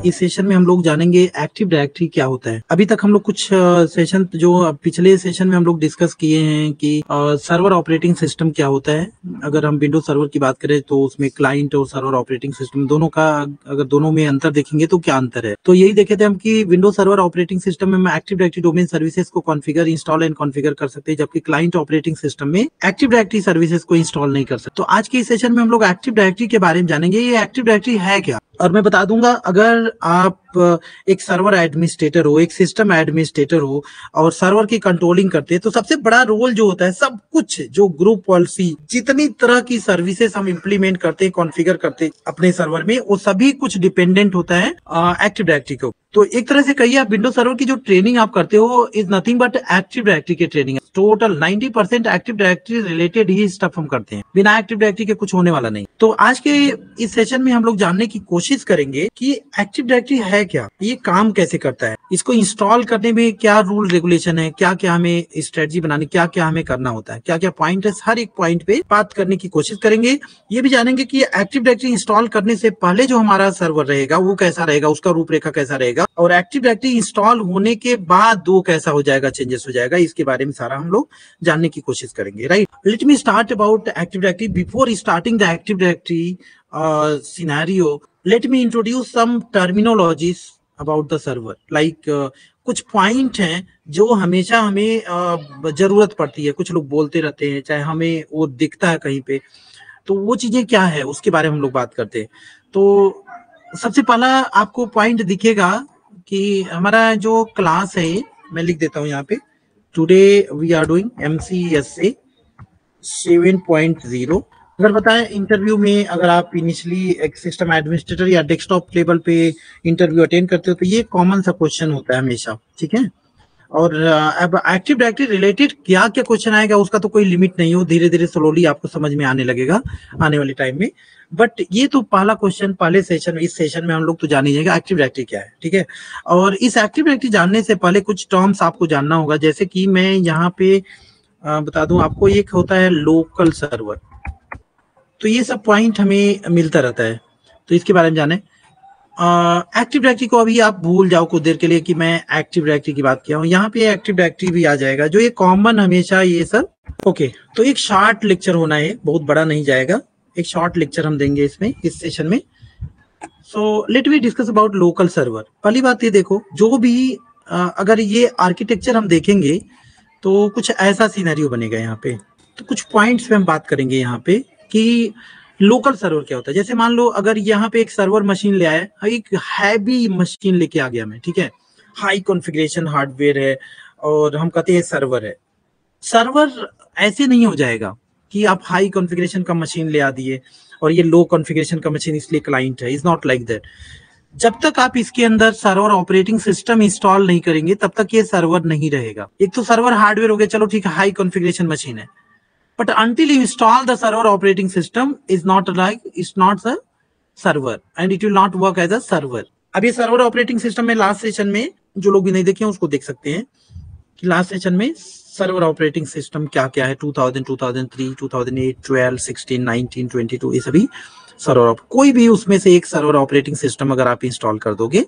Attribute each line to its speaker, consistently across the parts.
Speaker 1: इस सेशन में हम लोग जानेंगे एक्टिव डायरेक्टरी क्या होता है। अभी तक हम लोग कुछ सेशन जो पिछले सेशन में हम लोग डिस्कस किए हैं कि सर्वर ऑपरेटिंग सिस्टम क्या होता है। अगर हम विंडोज सर्वर की बात करें तो उसमें क्लाइंट और सर्वर ऑपरेटिंग सिस्टम दोनों का अगर दोनों में अंतर देखेंगे तो क्या अंतर है, तो यही देखे थे हम कि विंडोज सर्वर ऑपरेटिंग सिस्टम में हम एक्टिव डायरेक्टरी डोमेन सर्विसेज को कॉन्फ़िगर, इंस्टॉल एंड कॉन्फ़िगर कर सकते हैं, जबकि क्लाइंट ऑपरेटिंग सिस्टम में एक्टिव डायरेक्टरी सर्विसेज को इंस्टॉल नहीं कर सकते। तो आज के इस सेशन में हम लोग एक्टिव डायरेक्टरी के बारे में जानेंगे, ये एक्टिव डायरेक्टरी है क्या। और मैं बता दूंगा, अगर आप एक सर्वर एडमिनिस्ट्रेटर हो, एक सिस्टम एडमिनिस्ट्रेटर हो और सर्वर की कंट्रोलिंग करते हैं, तो सबसे बड़ा रोल जो होता है, सब कुछ जो ग्रुप पॉलिसी, जितनी तरह की सर्विसेज हम इंप्लीमेंट करते हैं, कॉन्फ़िगर करते हैं अपने सर्वर में, वो सभी कुछ डिपेंडेंट होता है एक्टिव डायरेक्टरी को। तो एक तरह से कहिए आप विंडोज सर्वर की जो ट्रेनिंग आप करते हो is nothing but active directory की ट्रेनिंग है। टोटल 90% एक्टिव डायरेक्टरी रिलेटेड ही स्टफ हम करते हैं, बिना एक्टिव डायरेक्टरी के कुछ होने वाला नहीं। तो आज के इस सेशन में हम लोग जानने की कोशिश करेंगे कि एक्टिव डायरेक्टरी है क्या, ये काम कैसे करता है, इसको इंस्टॉल करने में क्या रूल रेगुलेशन है, क्या क्या हमें स्ट्रेटजी बनानी, क्या क्या हमें करना होता है, क्या क्या पॉइंट है, हर एक पॉइंट पे बात करने की कोशिश करेंगे। ये भी जानेंगे कि एक्टिव डायरेक्टरी इंस्टॉल करने से पहले जो हमारा सर्वर रहेगा वो कैसा रहेगा, उसका रूपरेखा कैसा रहेगा, और एक्टिव डायरेक्टरी इंस्टॉल होने के बाद वो कैसा हो जाएगा, चेंजेस हो जाएगा, इसके बारे में सारा हम लोग जानने की कोशिश करेंगे। Right, let me start about active directory. Before starting the active directory scenario, let me introduce some terminologies about the server, like कुछ पॉइंट हैं जो हमेशा हमें जरूरत पड़ती है, कुछ लोग बोलते रहते हैं, चाहे हमें वो दिखता है कहीं पे, तो वो चीजें क्या है उसके बारे में हम लोग बात करते हैं। तो सबसे पहला आपको पॉइंट दिखेगा कि हमारा जो क्लास है, मैं लिख देता हूँ यहाँ पे, today we are doing MCSA 7.0। अगर बताएं इंटरव्यू में, अगर आप इनिशियली एक सिस्टम एडमिनिस्ट्रेटर या डेस्कटॉप लेवल पे इंटरव्यू अटेंड करते हो तो ये कॉमन सा क्वेश्चन होता है हमेशा, ठीक है। और अब एक्टिव डायरेक्टरी रिलेटेड क्या क्या क्वेश्चन आएगा उसका तो कोई लिमिट नहीं हो, धीरे धीरे स्लोली आपको समझ में आने लगेगा आने वाले टाइम में। बट ये तो पहला क्वेश्चन पहले सेशन, इस सेशन में हम लोग तो जान ही जाएगा एक्टिव डायरेक्टरी क्या है, ठीक है। और इस एक्टिव डायरेक्टरी जानने से पहले कुछ टर्म्स आपको जानना होगा, जैसे कि मैं यहाँ पे बता दूं आपको, एक होता है लोकल सर्वर। तो ये सब पॉइंट हमें मिलता रहता है, तो इसके बारे में जाने। एक्टिव डायरेक्टरी को अभी आप भूल जाओ कुछ देर के लिए कि मैं एक्टिव डायरेक्टरी की बात किया हूँ, यहाँ पे एक्टिव डायरेक्टरी भी आ जाएगा, जो ये कॉमन हमेशा ये सब। ओके, तो एक शॉर्ट लेक्चर होना है, बहुत बड़ा नहीं जाएगा, एक शॉर्ट लेक्चर हम देंगे इसमें, इस सेशन में। So let we discuss about local server. पहली बात ये देखो, जो भी अगर ये आर्किटेक्चर हम देखेंगे तो कुछ ऐसा सिनेरियो बनेगा यहाँ पे। तो कुछ पॉइंट्स पे हम बात करेंगे यहाँ पे कि लोकल सर्वर क्या होता है। जैसे मान लो अगर यहाँ पे एक सर्वर मशीन ले आया, एक हैवी मशीन लेके आ गया मैं, ठीक है, हाई कॉन्फ़िगरेशन हार्डवेयर है और हम कहते हैं सर्वर है। सर्वर ऐसे नहीं हो जाएगा कि आप हाई कॉन्फ़िगरेशन का मशीन ले आ दिए और ये लो कॉन्फ़िगरेशन का मशीन इसलिए क्लाइंट है, इज नॉट लाइक दैट। जब तक आप इसके अंदर सर्वर ऑपरेटिंग सिस्टम इंस्टॉल नहीं करेंगे तब तक ये सर्वर नहीं रहेगा। एक तो सर्वर हार्डवेयर हो गया, चलो ठीक है, हाई कॉन्फ़िगरेशन मशीन है, but until you install the server operating system is not like, it's not a server and it will not work as a server। अब ये सर्वर ऑपरेटिंग सिस्टम में last session में जो लोग भी नहीं देखे हैं उसको देख सकते हैं कि लास्ट सेशन में सर्वर ऑपरेटिंग सिस्टम क्या क्या है, 2000, 2003, 2008, 12, 16, 19, 22, ये सभी सर्वर, कोई भी उसमें से एक सर्वर ऑपरेटिंग सिस्टम अगर आप इंस्टॉल कर दोगे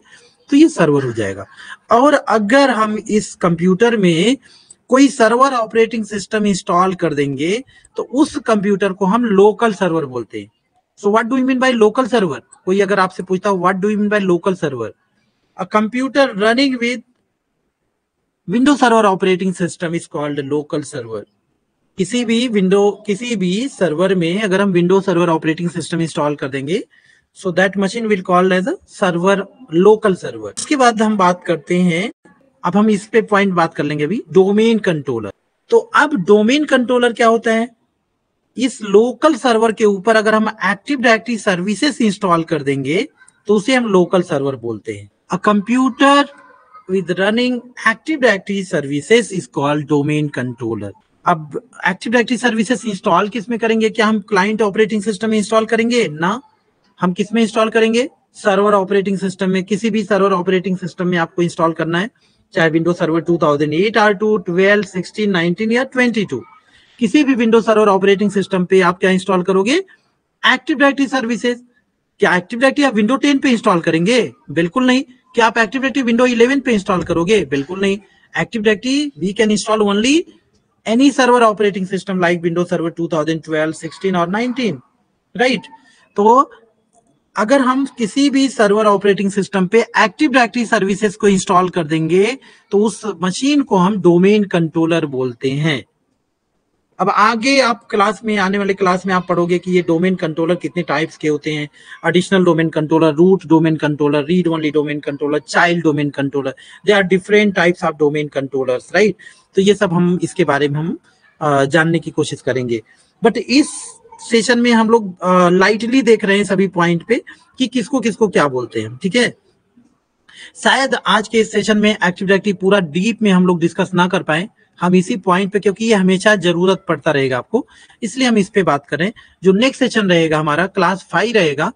Speaker 1: तो ये सर्वर हो जाएगा। और अगर हम इस कंप्यूटर में कोई सर्वर ऑपरेटिंग सिस्टम इंस्टॉल कर देंगे तो उस कंप्यूटर को हम लोकल सर्वर बोलते हैं। So what do you mean by local server? कोई अगर आपसे पूछता हो what do you mean by local server, a computer running with window server operating system is called local server. किसी भी सर्वर में अगर हम window server operating system install कर देंगे so that machine will called as a server, local server. उसके बाद हम बात करते हैं, अब हम इस पे पॉइंट बात कर लेंगे अभी, डोमेन कंट्रोलर। तो अब डोमेन कंट्रोलर क्या होता है? इस लोकल सर्वर के ऊपर अगर हम एक्टिव डायरेक्टरी सर्विसेज इंस्टॉल कर देंगे तो उसे हम लोकल सर्वर बोलते हैं। A computer with running active directory services is called domain controller. अब एक्टिव डायरेक्टरी सर्विसेज इंस्टॉल किस में करेंगे? क्या हम क्लाइंट ऑपरेटिंग सिस्टम में इंस्टॉल करेंगे? ना, हम किस में इंस्टॉल करेंगे? सर्वर ऑपरेटिंग सिस्टम में। किसी भी सर्वर ऑपरेटिंग सिस्टम में आपको इंस्टॉल करना है, चाहे विंडोज सर्वर 2008 R2, 12, 16, 19 या 22, किसी भी विंडोज सर्वर ऑपरेटिंग सिस्टम पे आप क्या इंस्टॉल करोगे? Active directory services. क्या एक्टिव डायरेक्टरी आप विंडो 10 पे इंस्टॉल करेंगे? बिल्कुल नहीं। क्या आप एक्टिव डायरेक्टरी विंडो 11 पे इंस्टॉल करोगे? बिल्कुल नहीं। Active directory we can install only any server operating system like window server 2012, 16 और 19, राइट? तो अगर हम किसी भी सर्वर ऑपरेटिंग सिस्टम पे एक्टिव डायरेक्टरी सर्विसेज को इंस्टॉल कर देंगे तो उस मशीन को हम डोमेन कंट्रोलर बोलते हैं। अब आगे आप क्लास में, आने वाले क्लास में आप पढ़ोगे कि ये डोमेन कंट्रोलर कितने टाइप्स के होते हैं। Additional domain controller, root domain controller, read only domain controller, child domain controller, they are different types of domain controllers, right? तो ये सब हम इसके बारे में हम जानने की कोशिश करेंगे। बट इस सेशन में हम लोग लाइटली देख रहे हैं सभी पॉइंट पे कि किसको किसको क्या बोलते हैं, ठीक है? शायद आज के इस सेशन में एक्टिव डायरेक्टरी पूरा डीप में हम लोग डिस्कस ना कर पाए, हम इसी पॉइंट पे, क्योंकि ये हमेशा जरूरत पड़ता रहेगा आपको, इसलिए हम इस पे बात करें। जो नेक्स्ट सेशन रहेगा हमारा क्लास 5 रहेगा,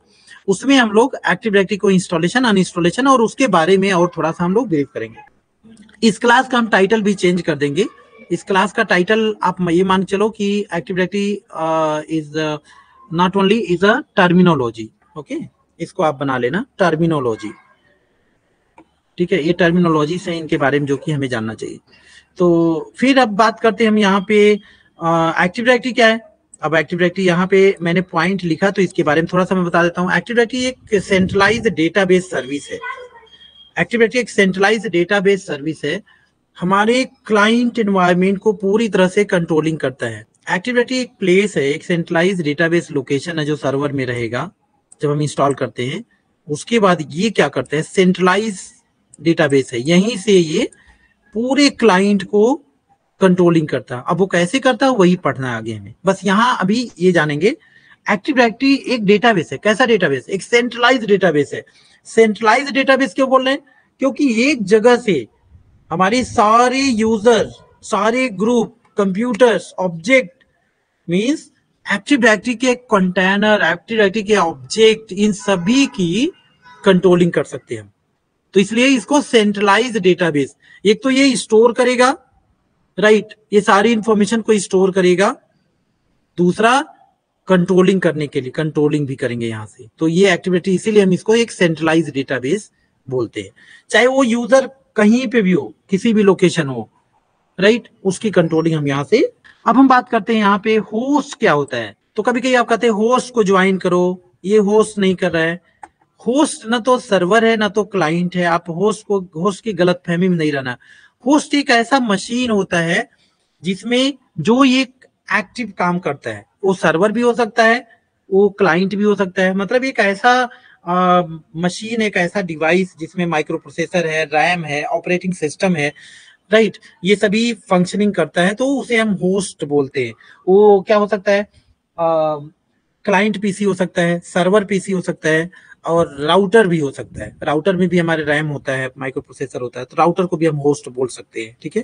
Speaker 1: उसमें हम लोग एक्टिव डायरेक्टरी को इंस्टॉलेशन, अनइंस्टॉलेशन और उसके बारे में और थोड़ा सा हम लोग ब्रीफ करेंगे। इस क्लास का हम टाइटल भी चेंज कर देंगे। इस क्लास का टाइटल आप ये मान चलो कि active directory is not only is a terminology, okay? इसको आप बना लेना टर्मिनोलॉजी, ठीक है? ये टर्मिनोलॉजी से इनके बारे में जो कि हमें जानना चाहिए। तो फिर अब बात करते हैं हम यहाँ पे एक्टिव डायरेक्टरी क्या है। अब एक्टिव डायरेक्टरी यहाँ पे मैंने पॉइंट लिखा तो इसके बारे में थोड़ा सा मैं बता देता हूँ। एक्टिव डायरेक्टरी एक सेंट्रलाइज्ड डेटाबेस सर्विस है। एक्टिव डायरेक्टरी एक सेंट्रलाइज्ड डेटाबेस सर्विस है, हमारे क्लाइंट एनवायरनमेंट को पूरी तरह से कंट्रोलिंग करता है। एक्टिव डायरेक्टरी एक प्लेस है, एक सेंट्रलाइज्ड डेटाबेस लोकेशन है जो सर्वर में रहेगा जब हम इंस्टॉल करते हैं। उसके बाद ये क्या करते हैं, सेंट्रलाइज डेटाबेस है, यहीं से ये पूरे क्लाइंट को कंट्रोलिंग करता है। अब वो कैसे करता है वही पढ़ना है आगे हमें, बस यहाँ अभी ये जानेंगे। एक्टिव डायरेक्टरी एक डेटाबेस है। कैसा डेटाबेस? एक सेंट्रलाइज्ड डेटाबेस है। सेंट्रलाइज्ड डेटाबेस क्यों बोल रहे हैं? क्योंकि एक जगह से हमारे सारे यूजर, सारे group, computers, object, means active directory के कंटेनर, एक्टिव डायरेक्टरी के ऑब्जेक्ट, इन सभी की कंट्रोलिंग कर सकते हैं हम। तो इसलिए इसको सेंट्रलाइज्ड डेटाबेस, एक तो ये स्टोर करेगा, राइट, ये सारी इंफॉर्मेशन को स्टोर करेगा, दूसरा कंट्रोलिंग करने के लिए कंट्रोलिंग भी करेंगे यहां से। तो ये एक्टिविटी, इसीलिए हम इसको एक सेंट्रलाइज्ड डेटाबेस बोलते हैं। चाहे वो यूजर कहीं पे भी हो, किसी भी लोकेशन हो, राइट, उसकी कंट्रोलिंग हम यहाँ से। अब हम बात करते हैं यहाँ पे होस्ट क्या होता है। तो कभी कभी आप कहते हैं होस्ट को ज्वाइन करो, ये होस्ट नहीं कर रहा है। होस्ट ना तो सर्वर है ना तो क्लाइंट है, आप होस्ट की गलतफहमी में नहीं रहना। होस्ट एक ऐसा मशीन होता है जिसमें जो ये एक्टिव काम करता है, वो सर्वर भी हो सकता है, वो क्लाइंट भी हो सकता है। मतलब एक ऐसा मशीन, एक ऐसा डिवाइस जिसमें माइक्रो प्रोसेसर है, रैम है, ऑपरेटिंग सिस्टम है, राइट, ये सभी फंक्शनिंग करता है, तो उसे हम होस्ट बोलते हैं। वो क्या हो सकता है, क्लाइंट पीसी हो सकता है, सर्वर पीसी हो सकता है, और राउटर भी हो सकता है। राउटर में भी हमारे रैम होता है, माइक्रो प्रोसेसर होता है, तो राउटर को भी हम होस्ट बोल सकते हैं, ठीक है?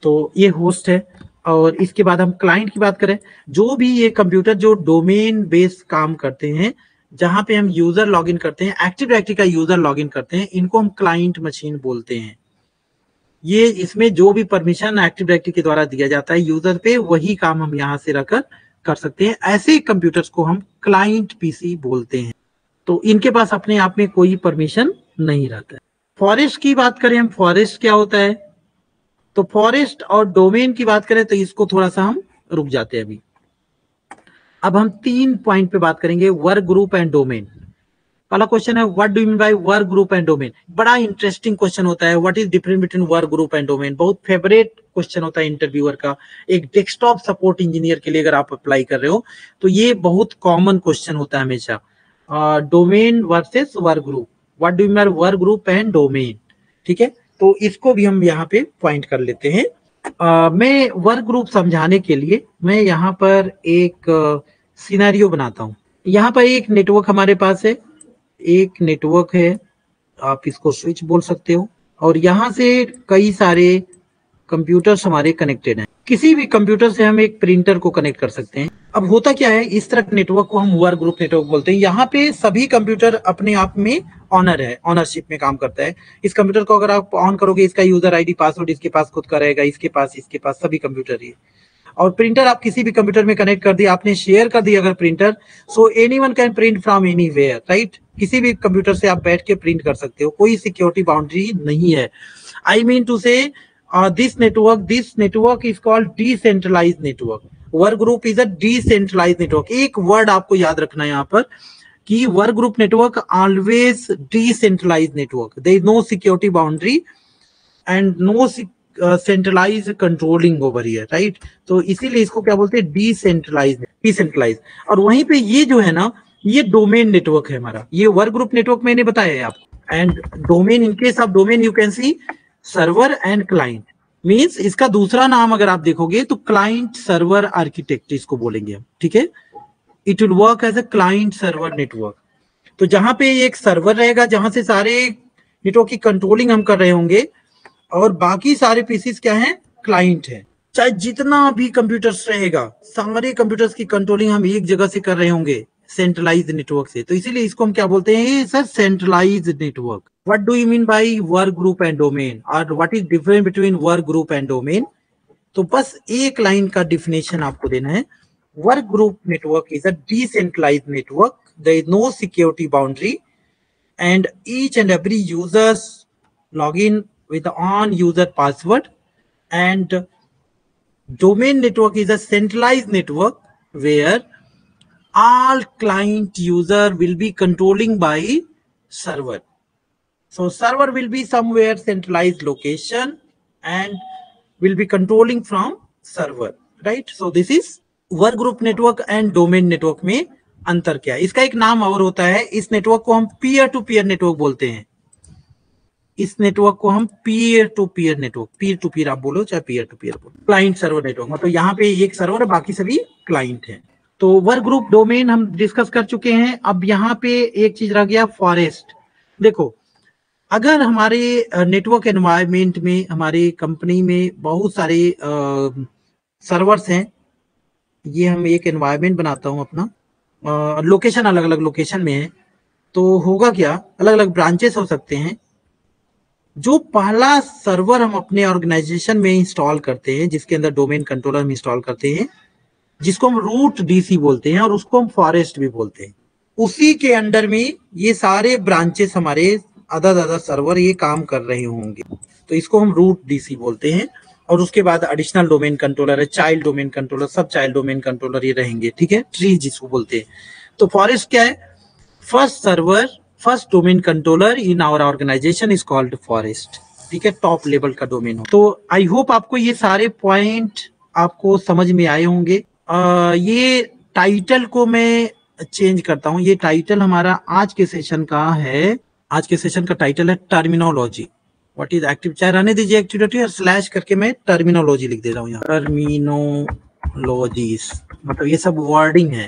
Speaker 1: तो ये होस्ट है। और इसके बाद हम क्लाइंट की बात करें, जो भी ये कंप्यूटर जो डोमेन बेस्ड काम करते हैं, जहां पे हम यूजर लॉगिन करते हैं, एक्टिव डायरेक्टरी का यूजर लॉगिन करते हैं, इनको हम क्लाइंट मशीन बोलते हैं। ये इसमें जो भी परमिशन एक्टिव डायरेक्टरी के द्वारा दिया जाता है यूजर पे, वही काम हम यहाँ से रखकर कर सकते हैं। ऐसे कंप्यूटर्स को हम क्लाइंट पीसी बोलते हैं। तो इनके पास अपने आप में कोई परमिशन नहीं रहता है। फॉरेस्ट की बात करें हम, फॉरेस्ट क्या होता है? तो फॉरेस्ट और डोमेन की बात करें तो इसको थोड़ा सा हम रुक जाते हैं अभी। अब हम 3 पॉइंट पे बात करेंगे, वर्क ग्रुप एंड डोमेन। पहला क्वेश्चन है, what do you mean by work group and domain? बड़ा इंटरेस्टिंग क्वेश्चन होता है। What is difference between work group and domain? बहुत फेवरेट क्वेश्चन होता है इंटरव्यूअर का। एक डेस्कटॉप सपोर्ट इंजीनियर के लिए अगर आप अप्लाई कर रहे हो तो ये बहुत कॉमन क्वेश्चन होता है हमेशा। Domain versus work group, what do you mean work group and domain, ठीक है? तो इसको भी हम यहाँ पे पॉइंट कर लेते हैं। मैं वर्क ग्रुप समझाने के लिए मैं यहाँ पर एक सिनेरियो बनाता हूँ। यहाँ पर एक नेटवर्क हमारे पास है, एक नेटवर्क है, आप इसको स्विच बोल सकते हो, और यहाँ से कई सारे कंप्यूटर्स हमारे कनेक्टेड हैं। किसी भी कंप्यूटर से हम एक प्रिंटर को कनेक्ट कर सकते हैं। अब होता क्या है, इस तरह नेटवर्क को हम वर्क ग्रुप नेटवर्क बोलते हैं। यहाँ पे सभी कंप्यूटर अपने आप में ऑनर है, ऑनरशिप में काम करता है। इस कंप्यूटर को अगर आप ऑन करोगे, इसका यूजर आईडी पासवर्ड इसके पास खुद का रहेगा, इसके पास सभी कंप्यूटर ही। और प्रिंटर आप किसी भी कंप्यूटर में कनेक्ट कर दिया, आपने शेयर कर दिया अगर printer, so anyone can print from anywhere, right. किसी भी कंप्यूटर से आप बैठ के प्रिंट कर सकते हो, कोई सिक्योरिटी बाउंड्री नहीं है। I mean to say this network is called decentralised network. Work group is a decentralised network. एक वर्ड आपको याद रखना है यहाँ पर कि work group network always decentralised network, there is no security boundary and no centralise controlling over here, right. तो इसीलिए इसको क्या बोलते हैं, डिसेंट्रलाइज। और वहीं पे ये जो है ना, ये डोमेन नेटवर्क है हमारा, ये वर्क ग्रुप नेटवर्क मैंने बताया है आपको। And domain, in case of domain you can see server and client, means इसका दूसरा नाम अगर आप देखोगे तो क्लाइंट सर्वर आर्किटेक्ट इसको बोलेंगे हम, ठीक है। It will work as a client server network. तो जहां पे एक सर्वर रहेगा जहां से सारे नेटवर्क की कंट्रोलिंग हम कर रहे होंगे, और बाकी सारे पीसीस क्या हैं, क्लाइंट है। चाहे जितना भी कंप्यूटर्स रहेगा, सारे कंप्यूटर्स की कंट्रोलिंग हम एक जगह से कर रहे होंगे, सेंट्रलाइज्ड नेटवर्क से। तो इसीलिए इसको हम क्या बोलते हैं sir, centralised network. What do you mean by work group and domain, और what is difference between work group and domain? तो बस एक लाइन का डिफिनेशन आपको देना है। Work group network is a decentralised network, there is no security boundary and each and every users log in with the on user password. And domain network is a centralized network where all client user will be controlling by server. So server will be somewhere centralized location and will be controlling from server, right? So this is work group network and domain network में अंतर क्या है। इसका एक नाम और होता है, इस नेटवर्क को हम पीयर टू पीयर नेटवर्क बोलते हैं। इस नेटवर्क को हम peer to peer network, peer to peer आप बोलो चाहे पीयर टू पीयर बोलो, क्लाइंट सर्वर नेटवर्क, मतलब यहाँ पे एक सर्वर है, बाकी सभी क्लाइंट हैं। तो वर्क ग्रुप डोमेन हम डिस्कस कर चुके हैं। अब यहाँ पे एक चीज रह गया, फॉरेस्ट। देखो, अगर हमारे नेटवर्क एनवायरमेंट में, हमारे कंपनी में बहुत सारे सर्वर्स हैं, ये हम एक एनवायरमेंट बनाता हूँ अपना, लोकेशन अलग अलग लोकेशन में है, तो होगा क्या, अलग अलग ब्रांचेस हो सकते हैं। जो पहला सर्वर हम अपने ऑर्गेनाइजेशन में इंस्टॉल करते हैं, जिसके अंदर डोमेन कंट्रोलर हम इंस्टॉल करते हैं, जिसको हम रूट डीसी बोलते हैं और उसको हम फॉरेस्ट भी बोलते हैं, उसी के अंडर में ये सारे ब्रांचेस हमारे अदर सर्वर ये काम कर रहे होंगे, तो इसको हम रूट डीसी बोलते हैं। और उसके बाद एडिशनल डोमेन कंट्रोलर है, चाइल्ड डोमेन कंट्रोलर, सब चाइल्ड डोमेन कंट्रोलर ये रहेंगे, ठीक है, ट्री जिसको बोलते हैं। तो फॉरेस्ट क्या है, first server, first domain controller in our organisation is called forest, ठीक है, टॉप लेवल का डोमेन हो। तो आई होप आपको ये सारे पॉइंट आपको समझ में आए होंगे। ये टाइटल को मैं चेंज करता हूँ, ये टाइटल हमारा आज के सेशन का है, आज के सेशन का टाइटल है टर्मिनोलॉजी। व्हाट इज एक्टिव, चाहे रहने दीजिए एक्टिविटी, और स्लैश करके मैं टर्मिनोलॉजी लिख दे रहा हूँ यहाँ, टर्मिनोलॉजीज, मतलब ये सब वर्डिंग है,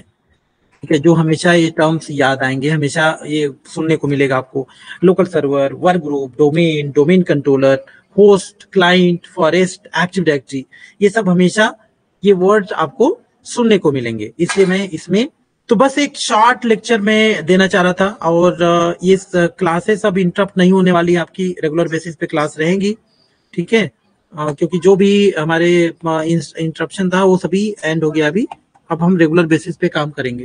Speaker 1: ठीक है, जो हमेशा ये टर्म्स याद आएंगे, हमेशा ये सुनने को मिलेगा आपको। Local server, work group, domain, domain controller, host, client, forest, active directory, ये सब हमेशा ये वर्ड्स आपको सुनने को मिलेंगे, इसलिए मैं इसमें तो बस एक शॉर्ट लेक्चर में देना चाह रहा था। और ये क्लासेस अब इंटरप्ट नहीं होने वाली, आपकी रेगुलर बेसिस पे क्लास रहेंगी, ठीक है, क्योंकि जो भी हमारे इंटरप्शन था वो सभी एंड हो गया अभी, अब हम रेगुलर बेसिस पे काम करेंगे।